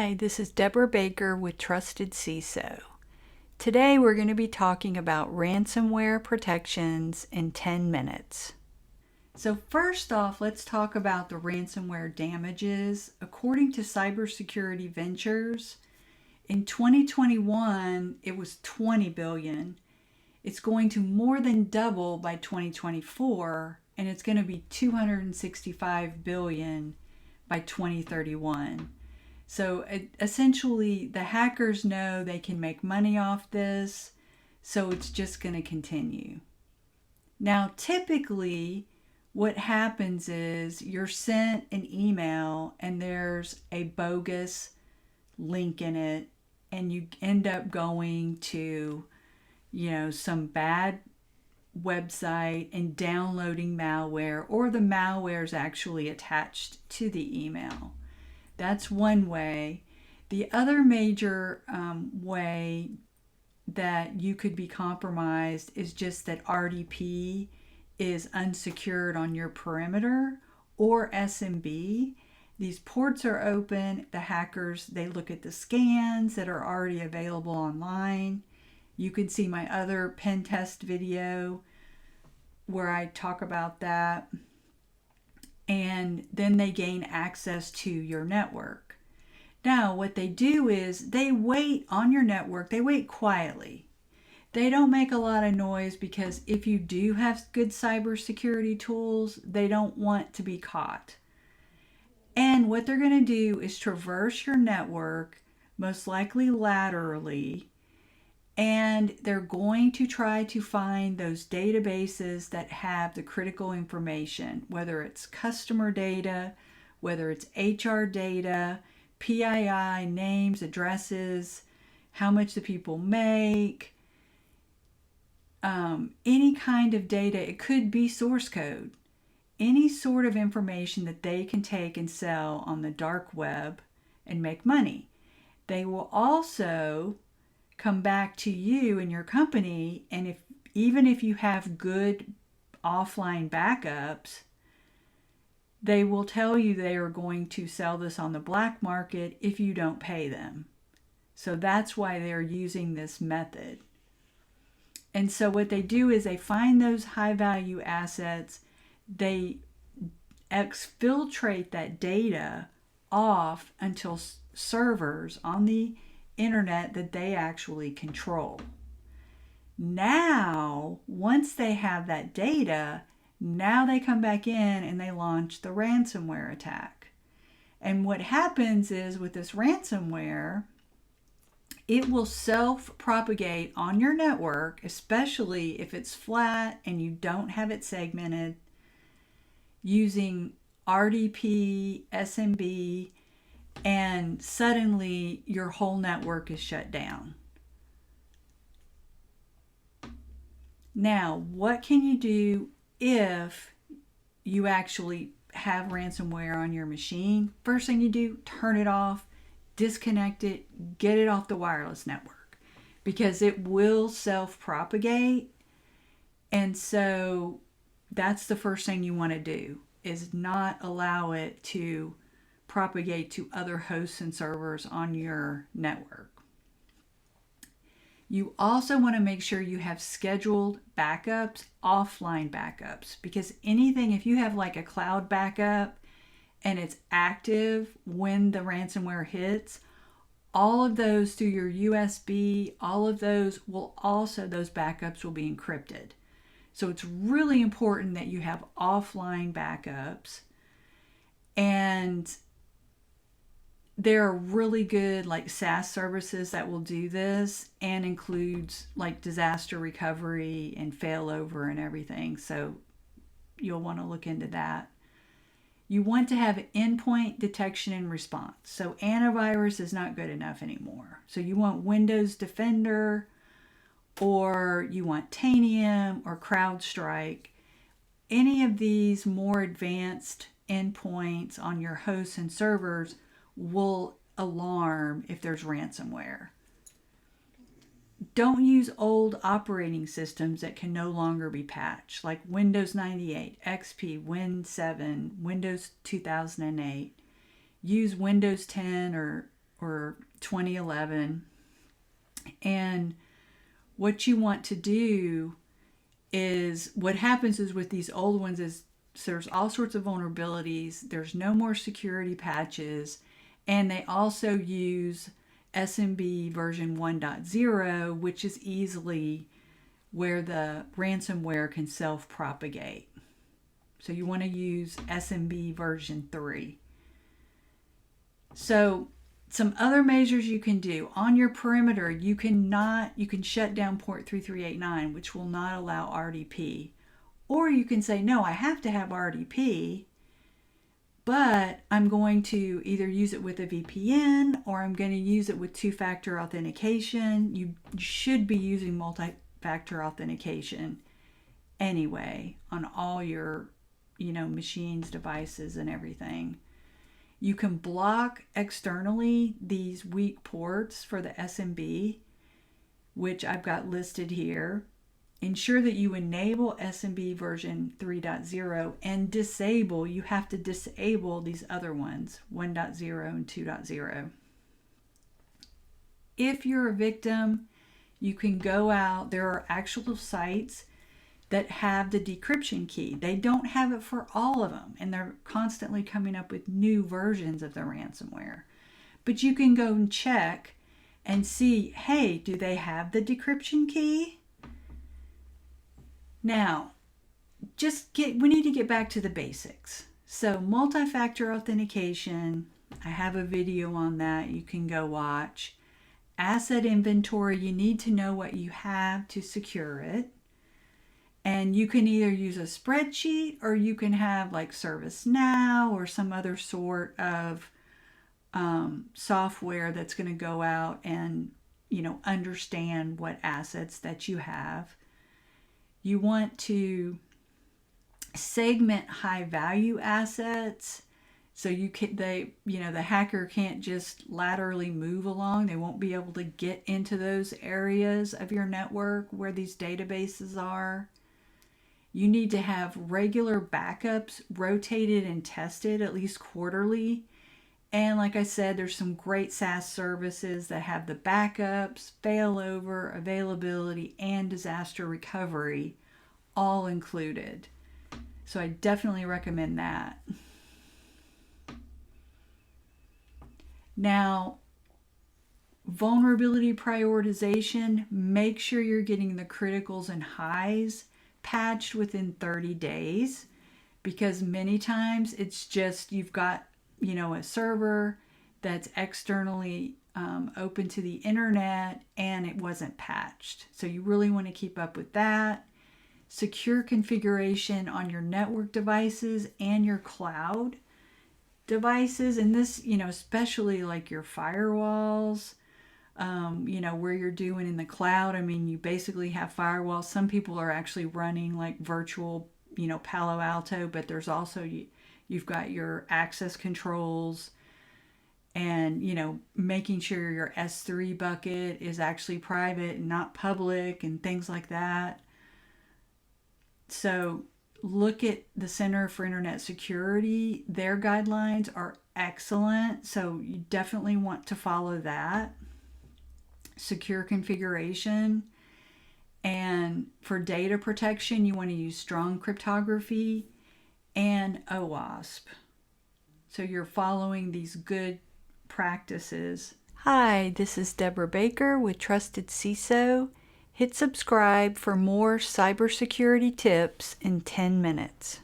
Hi, this is Deborah Baker with TrustedCISO. Today we're going to be talking about ransomware protections in 10 minutes. So first off, let's talk about the ransomware damages. According to Cybersecurity Ventures, in 2021 it was 20 billion. It's going to more than double by 2024, and it's going to be 265 billion by 2031. So essentially, the hackers know they can make money off this, so it's just going to continue. Now, typically, what happens is you're sent an email and there's a bogus link in it, and you end up going to, some bad website and downloading malware, or the malware is actually attached to the email. That's one way. The other major way that you could be compromised is just that RDP is unsecured on your perimeter, or SMB. These ports are open. The hackers, they look at the scans that are already available online. You can see my other pen test video where I talk about that. And then they gain access to your network. Now, what they do is they wait on your network. They wait quietly. They don't make a lot of noise because if you do have good cybersecurity tools, they don't want to be caught. And what they're going to do is traverse your network, most likely laterally, and they're going to try to find those databases that have the critical information, whether it's customer data, whether it's HR data, PII, names, addresses, how much the people make, any kind of data. It could be source code, any sort of information that they can take and sell on the dark web and make money. They will also come back to you and your company, and even if you have good offline backups, they will tell you they are going to sell this on the black market if you don't pay them. So that's why they're using this method. And so what they do is they find those high value assets, they exfiltrate that data off until servers on the internet that they actually control. Now, once they have that data, now they come back in and they launch the ransomware attack. And what happens is with this ransomware, it will self-propagate on your network, especially if it's flat and you don't have it segmented, using RDP, SMB, and suddenly your whole network is shut down. Now, what can you do if you actually have ransomware on your machine? First thing you do, turn it off, disconnect it, get it off the wireless network, because it will self-propagate. And so that's the first thing you want to do, is not allow it to propagate to other hosts and servers on your network. You also want to make sure you have scheduled backups, offline backups, because anything, if you have like a cloud backup and it's active when the ransomware hits, all of those through your USB, all of those those backups will be encrypted. So it's really important that you have offline backups. And there are really good like SaaS services that will do this, and includes like disaster recovery and failover and everything. So you'll want to look into that. You want to have endpoint detection and response. So antivirus is not good enough anymore. So you want Windows Defender, or you want Tanium or CrowdStrike. Any of these more advanced endpoints on your hosts and servers will alarm if there's ransomware. Don't use old operating systems that can no longer be patched, like Windows 98, XP, Win 7, Windows 2008. Use Windows 10 or or 2011. And what you want to do is, what happens is with these old ones is there's all sorts of vulnerabilities. There's no more security patches. And they also use SMB version 1.0, which is easily where the ransomware can self-propagate. So you want to use SMB version 3. So some other measures you can do on your perimeter, you can shut down port 3389, which will not allow RDP. Or you can say, no, I have to have RDP, but I'm going to either use it with a VPN or I'm going to use it with two-factor authentication. You should be using multi-factor authentication anyway on all your, machines, devices, and everything. You can block externally these weak ports for the SMB, which I've got listed here. Ensure that you enable SMB version 3.0 and you have to disable these other ones, 1.0 and 2.0. If you're a victim, you can go out. There are actual sites that have the decryption key. They don't have it for all of them, and they're constantly coming up with new versions of the ransomware. But you can go and check and see, hey, do they have the decryption key? Now, we need to get back to the basics. So multi-factor authentication, I have a video on that you can go watch. Asset inventory, you need to know what you have to secure it. And you can either use a spreadsheet or you can have like ServiceNow or some other sort of software that's going to go out and, understand what assets that you have. You want to segment high value assets so the hacker can't just laterally move along. They won't be able to get into those areas of your network where these databases are. You need to have regular backups rotated and tested at least quarterly. And like I said, there's some great SaaS services that have the backups, failover, availability, and disaster recovery all included. So I definitely recommend that. Now, vulnerability prioritization, make sure you're getting the criticals and highs patched within 30 days, because many times it's just you've got a server that's externally open to the internet and it wasn't patched. So you really want to keep up with that. Secure configuration on your network devices and your cloud devices, and this especially like your firewalls, where you're doing in the cloud. I mean, you basically have firewalls. Some people are actually running like virtual Palo Alto, but there's also you've got your access controls and making sure your S3 bucket is actually private and not public and things like that. So look at the Center for Internet Security. Their guidelines are excellent, so you definitely want to follow that. Secure configuration. And for data protection, you want to use strong cryptography and OWASP. So you're following these good practices. Hi, this is Deborah Baker with TrustedCISO. Hit subscribe for more cybersecurity tips in 10 minutes.